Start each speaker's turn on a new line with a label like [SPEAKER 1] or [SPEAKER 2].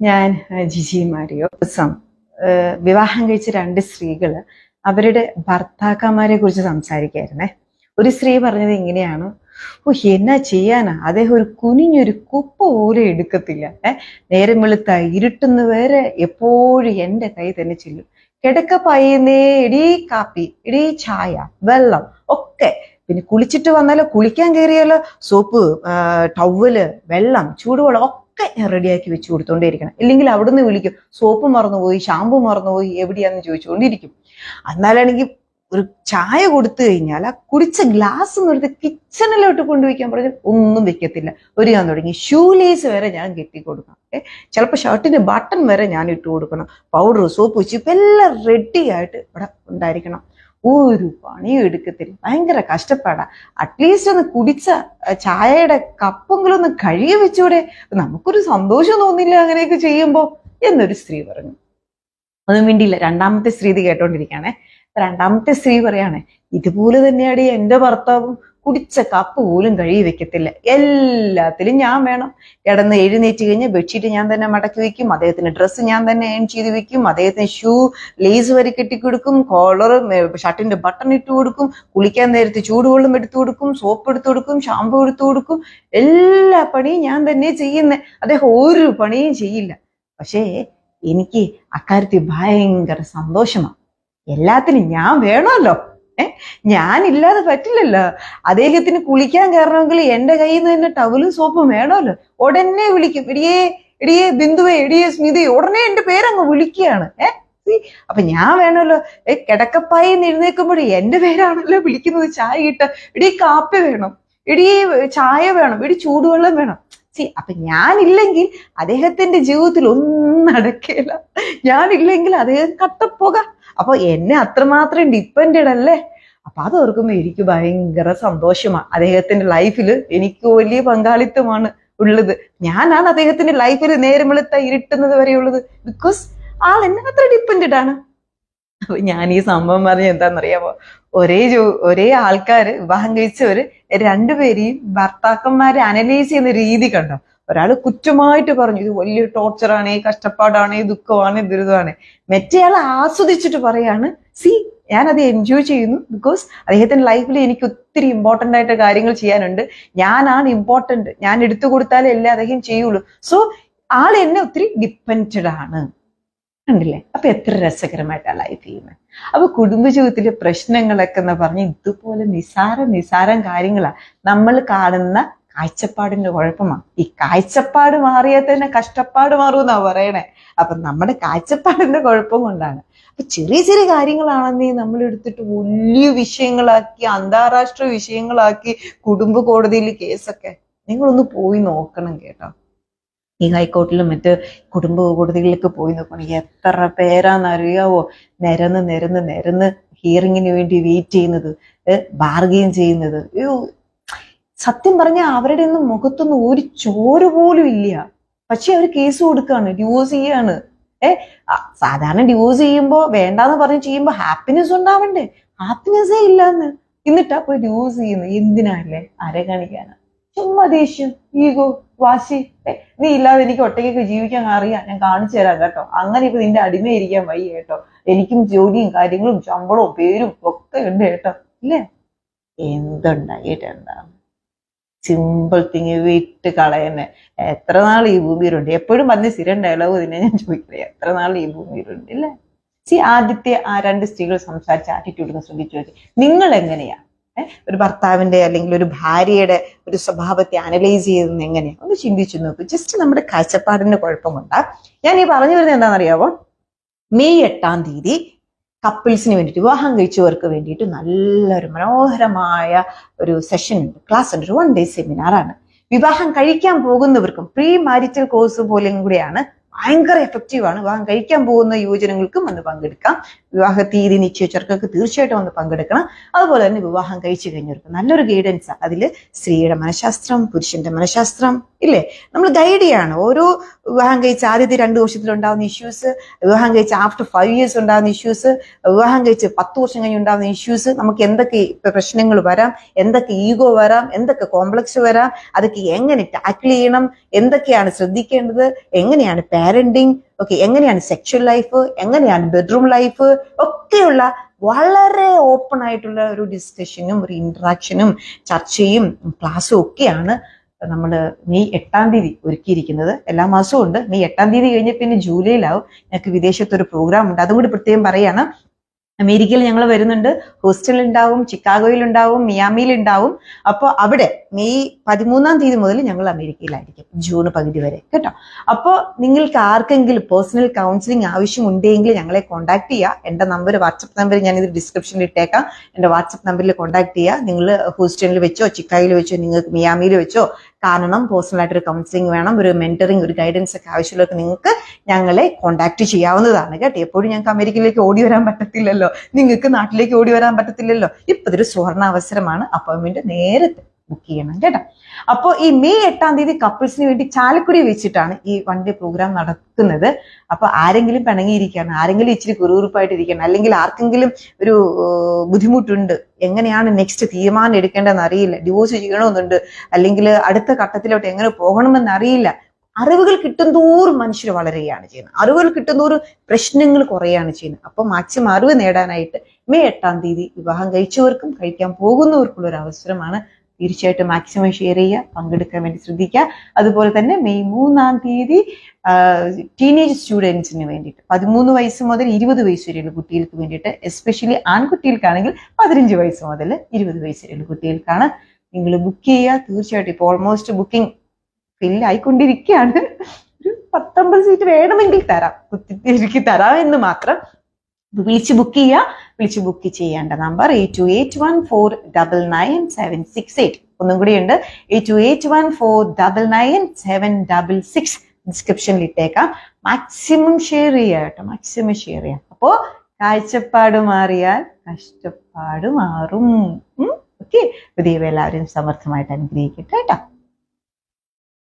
[SPEAKER 1] ഞാൻ ജിജി മാരിയോ. ദിവസം വിവാഹം കഴിച്ച രണ്ട് സ്ത്രീകള് അവരുടെ ഭർത്താക്കന്മാരെ കുറിച്ച് സംസാരിക്കായിരുന്നേ. ഒരു സ്ത്രീ പറഞ്ഞത് ഇങ്ങനെയാണ്: ഓ, എന്നാ ചെയ്യാനാ, അദ്ദേഹം ഒരു കുനിഞ്ഞൊരു കുപ്പ പോലും എടുക്കത്തില്ല. നേരം വെളുത്ത ഇരുട്ടുന്ന വരെ എപ്പോഴും എന്റെ കൈ തന്നെ ചെല്ലും. കിടക്ക പയ്യുന്നേ ഇടീ കാപ്പി, ഇടീ ചായ, വെള്ളം ഒക്കെ. പിന്നെ കുളിച്ചിട്ട് വന്നാലോ, കുളിക്കാൻ കയറിയാലോ സോപ്പ്, ടവല്, വെള്ളം, ചൂടുവെള്ളം ഒക്കെ ഞാൻ റെഡിയാക്കി വെച്ച് കൊടുത്തോണ്ടേയിരിക്കണം. ഇല്ലെങ്കിൽ അവിടുന്ന് വിളിക്കും, സോപ്പ് മറന്നുപോയി, ഷാമ്പു മറന്നുപോയി, എവിടെയാന്ന് ചോദിച്ചുകൊണ്ടിരിക്കും. എന്നാലാണെങ്കിൽ ഒരു ചായ കൊടുത്തു കഴിഞ്ഞാൽ ആ കുടിച്ച ഗ്ലാസ് എടുത്ത് കിച്ചണിലോട്ട് കൊണ്ടുവയ്ക്കാൻ പറഞ്ഞാൽ ഒന്നും വെക്കത്തില്ല. ഒരുങ്ങാൻ തുടങ്ങി ഷൂ ലേസ് വരെ ഞാൻ കെട്ടി കൊടുക്കണം. ചിലപ്പോൾ ഷർട്ടിന്റെ ബട്ടൺ വരെ ഞാൻ ഇട്ട് കൊടുക്കണം. പൗഡർ, സോപ്പ്, ചിപ്പ് എല്ലാം റെഡി ആയിട്ട് ഇവിടെ ഉണ്ടായിരിക്കണം. ഒരു പണിയും എടുക്കത്തില്ല. ഭയങ്കര കഷ്ടപ്പാടാ. അറ്റ്ലീസ്റ്റ് ഒന്ന് കുടിച്ച ചായയുടെ കപ്പെങ്കിലും ഒന്ന് കഴുകി വെച്ചൂടെ, നമുക്കൊരു സന്തോഷം തോന്നില്ല അങ്ങനെയൊക്കെ ചെയ്യുമ്പോ എന്നൊരു സ്ത്രീ പറഞ്ഞു. ഒന്നും വേണ്ടിയില്ല. രണ്ടാമത്തെ സ്ത്രീ ഇത് കേട്ടോണ്ടിരിക്കുകയാണെ. രണ്ടാമത്തെ സ്ത്രീ പറയാണ്, ഇതുപോലെ തന്നെയാണ് എന്റെ ഭർത്താവും. കുടിച്ച കപ്പ് പോലും കഴുകി വെക്കത്തില്ല. എല്ലാത്തിലും ഞാൻ വേണം. കിടന്ന് എഴുന്നേറ്റ് കഴിഞ്ഞാൽ ബെഡ്ഷീറ്റ് ഞാൻ തന്നെ മടക്കി വെക്കും, അദ്ദേഹത്തിന്റെ ഡ്രസ്സ് ഞാൻ തന്നെ അയൺ ചെയ്ത് വെക്കും, അദ്ദേഹത്തിന് ഷൂ ലേസ് വരെ കെട്ടിക്കൊടുക്കും, കോളർ, ഷർട്ടിന്റെ ബട്ടൺ ഇട്ട് കൊടുക്കും, കുളിക്കാൻ നേരത്തെ ചൂടുവെള്ളം എടുത്തു കൊടുക്കും, സോപ്പ് എടുത്തു കൊടുക്കും, ഷാമ്പു എടുത്തു കൊടുക്കും. എല്ലാ പണിയും ഞാൻ തന്നെ ചെയ്യുന്നത്. അദ്ദേഹം ഒരു പണിയും ചെയ്യില്ല. പക്ഷേ എനിക്ക് അക്കാര്യത്തിൽ ഭയങ്കര സന്തോഷമാണ്. എല്ലാത്തിനും ഞാൻ വേണമല്ലോ. ഞാനില്ലാതെ പറ്റില്ലല്ലോ. അദ്ദേഹത്തിന് കുളിക്കാൻ കയറണമെങ്കിൽ എന്റെ കയ്യിൽ നിന്ന് തന്നെ ടവലും സോപ്പും വേണമല്ലോ. ഉടനെ വിളിക്കും, എടിയേ എടിയേ ബിന്ദുവേ, എടിയേ സ്മിതി, ഉടനെ എന്റെ പേരങ്ങ് വിളിക്കുകയാണ്. അപ്പൊ ഞാൻ വേണമല്ലോ. കിടക്കപ്പായി എഴുന്നേൽക്കുമ്പോഴേ എന്റെ പേരാണല്ലോ വിളിക്കുന്നത്. ചായ കിട്ട, എടി കാപ്പി വേണം, എടി ചായ വേണം, എടി ചൂടുവെള്ളം വേണം. അപ്പൊ ഞാനില്ലെങ്കിൽ അദ്ദേഹത്തിന്റെ ജീവിതത്തിൽ ഒന്നും നടക്കില്ല. ഞാനില്ലെങ്കിൽ അദ്ദേഹം കട്ടപ്പോക. അപ്പൊ എന്നെ അത്രമാത്രം ഡിപ്പെൻഡഡ് അല്ലേ. അപ്പൊ അത് ഓർക്കുമ്പോ എനിക്ക് ഭയങ്കര സന്തോഷമാണ്. അദ്ദേഹത്തിന്റെ ലൈഫിൽ എനിക്ക് വലിയ പങ്കാളിത്തമാണ് ഉള്ളത്. ഞാനാണ് അദ്ദേഹത്തിന്റെ ലൈഫിൽ നേരം വെളുത്ത ഇരുട്ടുന്നത് വരെയുള്ളത്. ബിക്കോസ് ആൾ എന്നെ അത്ര ഡിപ്പെൻഡഡ് ആണ്. അപ്പൊ ഞാൻ ഈ സംഭവം പറഞ്ഞ എന്താണെന്നറിയാമോ, ഒരേ ആൾക്കാര് വിവാഹം കഴിച്ചവര് രണ്ടുപേരെയും ഭർത്താക്കന്മാരെ അനലൈസ് ചെയ്യുന്ന രീതി കണ്ടോ. ഒരാൾ കുറ്റമായിട്ട് പറഞ്ഞു, ഇത് വലിയ ടോർച്ചറാണ്, കഷ്ടപ്പാടാണ്, ദുഃഖമാണ്, ദുരിതമാണ്. മറ്റേയാൾ ആസ്വദിച്ചിട്ട് പറയാണ്, സി ഞാനത് എൻജോയ് ചെയ്യുന്നു. ബിക്കോസ് അദ്ദേഹത്തിന്റെ ലൈഫിൽ എനിക്ക് ഒത്തിരി ഇമ്പോർട്ടന്റ് ആയിട്ട് കാര്യങ്ങൾ ചെയ്യാനുണ്ട്. ഞാനാണ് ഇമ്പോർട്ടന്റ്. ഞാൻ എടുത്തു കൊടുത്താലേ എല്ലാം അദ്ദേഹം ചെയ്യുള്ളൂ. സോ ആൾ എന്നെ ഒത്തിരി ഡിപ്പെൻഡഡ് ആണ്. കണ്ടില്ലേ? അപ്പൊ എത്ര രസകരമായിട്ടാണ് ലൈഫ് ചെയ്യുന്നത്. അപ്പൊ കുടുംബജീവിതത്തിലെ പ്രശ്നങ്ങളൊക്കെ എന്ന് പറഞ്ഞ് ഇതുപോലെ നിസാരം കാര്യങ്ങളാ നമ്മൾ കാണുന്ന കാഴ്ചപ്പാടിന്റെ കുഴപ്പമാണ്. ഈ കാഴ്ചപ്പാട് മാറിയാൽ തന്നെ കഷ്ടപ്പാട് മാറുമെന്നാ പറയണേ. അപ്പൊ നമ്മുടെ കാഴ്ചപ്പാടിന്റെ കുഴപ്പം കൊണ്ടാണ്. അപ്പൊ ചെറിയ ചെറിയ കാര്യങ്ങളാണെന്നേ നമ്മൾ എടുത്തിട്ട് വലിയ വിഷയങ്ങളാക്കി, അന്താരാഷ്ട്ര വിഷയങ്ങളാക്കി, കുടുംബ കോടതിയിൽ കേസൊക്കെ. നിങ്ങളൊന്ന് പോയി നോക്കണം കേട്ടോ. ഈ ഹൈക്കോർട്ടിലും മറ്റ് കുടുംബ കോടതികളിലൊക്കെ പോയി നോക്കണം. എത്ര പേരാന്നറിയാവോ നിരന്ന് ഹിയറിങ്ങിന് വേണ്ടി വെയിറ്റ് ചെയ്യുന്നത്, ബാർഗെയിൻ ചെയ്യുന്നത്. സത്യം പറഞ്ഞാൽ അവരുടെ ഒന്നും മുഖത്തൊന്നും ഒരു ചോര പോലും ഇല്ല. പക്ഷെ അവർ കേസ് കൊടുക്കാണ്, ഡിവോഴ്സ് ചെയ്യാണ്. സാധാരണ ഡിവോഴ്സ് ചെയ്യുമ്പോ വേണ്ടാന്ന് പറഞ്ഞ് ചെയ്യുമ്പോ ഹാപ്പിനെസ് ഉണ്ടാവണ്ടേ? ഹാപ്പിനെസ്സേ ഇല്ലാന്ന്. എന്നിട്ടാ പോയി ഡിവോഴ്സ് ചെയ്യുന്നത്. എന്തിനാല്ലേ? ആരെ കാണിക്കാനാ? ചുമ്മാ ദേഷ്യം, ഈഗോ, വാശി. നീ ഇല്ലാതെ എനിക്ക് ഒറ്റയ്ക്കൊക്കെ ജീവിക്കാൻ അറിയാം, ഞാൻ കാണിച്ചു തരാം കേട്ടോ. അങ്ങനെ ഇപ്പൊ നിന്റെ അടിമയിരിക്കാൻ വയ്യ കേട്ടോ. എനിക്കും ജോലിയും കാര്യങ്ങളും ശമ്പളവും പേരും ഒക്കെ ഉണ്ട് കേട്ടോ. ഇല്ലേ? എന്തുണ്ടായിട്ട് എന്താണ്? സിമ്പിൾ തിങ് വിട്ട് കളയുന്നെ. എത്ര നാൾ ഈ ഭൂമിയിലുണ്ട്? എപ്പോഴും പറഞ്ഞ സ്ഥിരം ഡയലോഗ് ഇതിനെ ഞാൻ ചോദിക്കുന്നത്, എത്ര നാൾ ഈ ഭൂമിയിലുണ്ട്? ഇല്ലേ? ആദ്യത്തെ ആ രണ്ട് സ്ത്രീകൾ സംസാരിച്ച ആറ്റിറ്റ്യൂഡ് ശ്രദ്ധിച്ചു നോക്കി. നിങ്ങൾ എങ്ങനെയാ ഒരു ഭർത്താവിന്റെ അല്ലെങ്കിൽ ഒരു ഭാര്യയുടെ ഒരു സ്വഭാവത്തെ അനലൈസ് ചെയ്യുന്നത് എങ്ങനെയാ ഒന്ന് ചിന്തിച്ചു നോക്കൂ. ജസ്റ്റ് നമ്മുടെ കാഴ്ചപ്പാടിന്റെ കുഴപ്പം കൊണ്ടാ ഞാൻ ഈ പറഞ്ഞു വരുന്നത്. എന്താണെന്നറിയാവോ, മെയ് 8-ാം തീയതി കപ്പിൾസിന് വേണ്ടിയിട്ട്, വിവാഹം കഴിച്ചവർക്ക് വേണ്ടിയിട്ട് നല്ലൊരു മനോഹരമായ ഒരു സെഷൻ ഉണ്ട്, ക്ലാസ് ഉണ്ട്, ഒരു 1 day സെമിനാറാണ്. വിവാഹം കഴിക്കാൻ പോകുന്നവർക്കും പ്രീ മാരിറ്റൽ കോഴ്സ് പോലെയും കൂടിയാണ്. ഭയങ്കര എഫക്റ്റീവാണ്. വിവാഹം കഴിക്കാൻ പോകുന്ന യുവജനങ്ങൾക്കും വന്ന് പങ്കെടുക്കാം. വിവാഹ തീയതി നിശ്ചയിച്ചവർക്ക് തീർച്ചയായിട്ടും വന്ന് പങ്കെടുക്കണം. അതുപോലെ തന്നെ വിവാഹം കഴിച്ചു കഴിഞ്ഞവർക്ക് നല്ലൊരു ഗൈഡൻസ്. അതിൽ സ്ത്രീയുടെ മനഃശാസ്ത്രം, പുരുഷന്റെ മനഃശാസ്ത്രം ഇല്ലേ, നമ്മൾ ഗൈഡ് ചെയ്യാണ്. ഓരോ വിവാഹം കഴിച്ച ആദ്യത്തെ 2 വർഷത്തിൽ ഉണ്ടാകുന്ന ഇഷ്യൂസ്, വിവാഹം കഴിച്ച ആഫ്റ്റർ 5 years ഉണ്ടാകുന്ന ഇഷ്യൂസ്, വിവാഹം കഴിച്ച് 10 വർഷം കഴിഞ്ഞ് ഉണ്ടാകുന്ന ഇഷ്യൂസ്, നമുക്ക് എന്തൊക്കെ പ്രശ്നങ്ങൾ വരാം, എന്തൊക്കെ ഈഗോ വരാം, എന്തൊക്കെ കോംപ്ലക്സ് വരാം, അതൊക്കെ എങ്ങനെ ടാക്കിൾ ചെയ്യണം, എന്തൊക്കെയാണ് ശ്രദ്ധിക്കേണ്ടത്, എങ്ങനെയാണ് പാരന്റിങ്, ഓക്കെ, എങ്ങനെയാണ് സെക്ഷൽ ലൈഫ്, എങ്ങനെയാണ് ബെഡ്റൂം ലൈഫ്, ഒക്കെയുള്ള വളരെ ഓപ്പൺ ആയിട്ടുള്ള ഒരു ഡിസ്കഷനും ഒരു ഇന്ററാക്ഷനും ചർച്ചയും ക്ലാസ്സും ഒക്കെയാണ് നമ്മൾ മെയ് 8 ഒരുക്കിയിരിക്കുന്നത്. എല്ലാ മാസവും ഉണ്ട്. മെയ് 8 കഴിഞ്ഞ പിന്നെ ജൂലൈയിലാവും ഞങ്ങൾക്ക് വിദേശത്തൊരു പ്രോഗ്രാം ഉണ്ട്. അതും കൂടി പ്രത്യേകം പറയാണ്. അമേരിക്കയിൽ ഞങ്ങൾ വരുന്നുണ്ട്. ഹൂസ്റ്റണിൽ ഉണ്ടാവും, ചിക്കാഗോയിൽ ഉണ്ടാവും, മിയാമിയിൽ ഉണ്ടാവും. അപ്പോൾ അവിടെ മെയ് 13 മുതൽ ഞങ്ങൾ അമേരിക്കയിലായിരിക്കും, ജൂൺ പകുതി വരെ കേട്ടോ. അപ്പോൾ നിങ്ങൾക്ക് ആർക്കെങ്കിലും പേഴ്സണൽ കൗൺസിലിംഗ് ആവശ്യമുണ്ടെങ്കിൽ ഞങ്ങളെ കോൺടാക്ട് ചെയ്യുക. എൻ്റെ നമ്പർ, വാട്സപ്പ് നമ്പർ ഞാൻ ഇത് ഡിസ്ക്രിപ്ഷനിൽ ഇട്ടേക്കാം. എൻ്റെ വാട്സപ്പ് നമ്പറിൽ കോൺടാക്ട് ചെയ്യുക. നിങ്ങൾ ഹൂസ്റ്റണിൽ വെച്ചോ ചിക്കാഗോയിൽ വെച്ചോ നിങ്ങൾക്ക് മിയാമിയിൽ വെച്ചോ, കാരണം പേഴ്സണലായിട്ടൊരു കൗൺസിലിംഗ് വേണം, ഒരു മെന്ററിങ്, ഒരു ഗൈഡൻസ് ഒക്കെ ആവശ്യമുള്ളവർക്ക് നിങ്ങൾക്ക് ഞങ്ങളെ കോൺടാക്ട് ചെയ്യാവുന്നതാണ് കേട്ടോ. എപ്പോഴും ഞങ്ങൾക്ക് അമേരിക്കയിലേക്ക് ഓടി വരാൻ പറ്റത്തില്ലല്ലോ, നിങ്ങൾക്ക് നാട്ടിലേക്ക് ഓടി വരാൻ പറ്റത്തില്ലല്ലോ. ഇപ്പൊ ഇതൊരു സുവർണ അവസരമാണ്. അപ്പോയിന്റ്മെന്റ് നേരത്തെ ബുക്ക് ചെയ്യണം കേട്ടോ. അപ്പോൾ ഈ മെയ് 8 കപ്പിൾസിന് വേണ്ടി ചാലക്കുടി വെച്ചിട്ടാണ് ഈ വൺ ഡേ പ്രോഗ്രാം നടക്കുന്നത്. അപ്പൊ ആരെങ്കിലും പിണങ്ങിയിരിക്കുകയാണ്, ആരെങ്കിലും ഇച്ചിരി കുറുകുറുപ്പായിട്ടിരിക്കണം, അല്ലെങ്കിൽ ആർക്കെങ്കിലും ഒരു ബുദ്ധിമുട്ടുണ്ട്, എങ്ങനെയാണ് നെക്സ്റ്റ് തീരുമാനം എടുക്കേണ്ടതെന്ന് അറിയില്ല, ഡിവോഴ്സ് ചെയ്യണമെന്നുണ്ട്, അല്ലെങ്കിൽ അടുത്ത ഘട്ടത്തിലോട്ട് എങ്ങനെ പോകണമെന്ന് അറിയില്ല. അറിവുകൾ കിട്ടുന്തോറും മനുഷ്യർ വളരുകയാണ് ചെയ്യുന്നത്. അറിവുകൾ കിട്ടുന്തോറും പ്രശ്നങ്ങൾ കുറയാണ് ചെയ്യുന്നത്. അപ്പൊ മാക്സിമം അറിവ് നേടാനായിട്ട് മെയ് 8 വിവാഹം കഴിച്ചവർക്കും കഴിക്കാൻ പോകുന്നവർക്കുള്ള ഒരു അവസരമാണ്. തീർച്ചയായിട്ടും മാക്സിമം ഷെയർ ചെയ്യുക, പങ്കെടുക്കാൻ വേണ്ടി ശ്രദ്ധിക്കുക. അതുപോലെ തന്നെ മെയ് 3 ടീനേജ് സ്റ്റുഡൻസിന് വേണ്ടിയിട്ട് 13 വയസ്സ് മുതൽ 20 വയസ്സ് വരെയുള്ള കുട്ടികൾക്ക് വേണ്ടിയിട്ട്, എസ്പെഷ്യലി ആൺകുട്ടികൾക്കാണെങ്കിൽ 15 വയസ്സ് മുതൽ 20 വയസ്സ് വരെയുള്ള കുട്ടികൾക്കാണ്. നിങ്ങൾ ബുക്ക് ചെയ്യുക തീർച്ചയായിട്ടും. ഇപ്പോൾ ഓൾമോസ്റ്റ് ബുക്കിംഗ് ഫിൽ ആയിക്കൊണ്ടിരിക്കുകയാണ്. ഒരു 19 സീറ്റ് വേണമെങ്കിൽ തരാം, കുത്തിരിക്കി തരാം എന്ന് മാത്രം. വിളിച്ച് ബുക്ക് ചെയ്യുക. വിളിച്ച് ബുക്ക് ചെയ്യേണ്ട നമ്പർ 8281499768. ഒന്നും കൂടി ഉണ്ട്, 8281499766. ഡിസ്ക്രിപ്ഷനിൽ ഇട്ടേക്കാം. മാക്സിമം ഷെയർ ചെയ്യുക കേട്ടോ, മാക്സിമം ഷെയർ ചെയ്യാം. അപ്പോ കാഴ്ചപ്പാട് മാറിയാൽ കഷ്ടപ്പാട് മാറും. ഓക്കെ, ദൈവം എല്ലാവരും സമർത്ഥമായിട്ട് അനുഗ്രഹിക്കട്ടെ കേട്ടോ.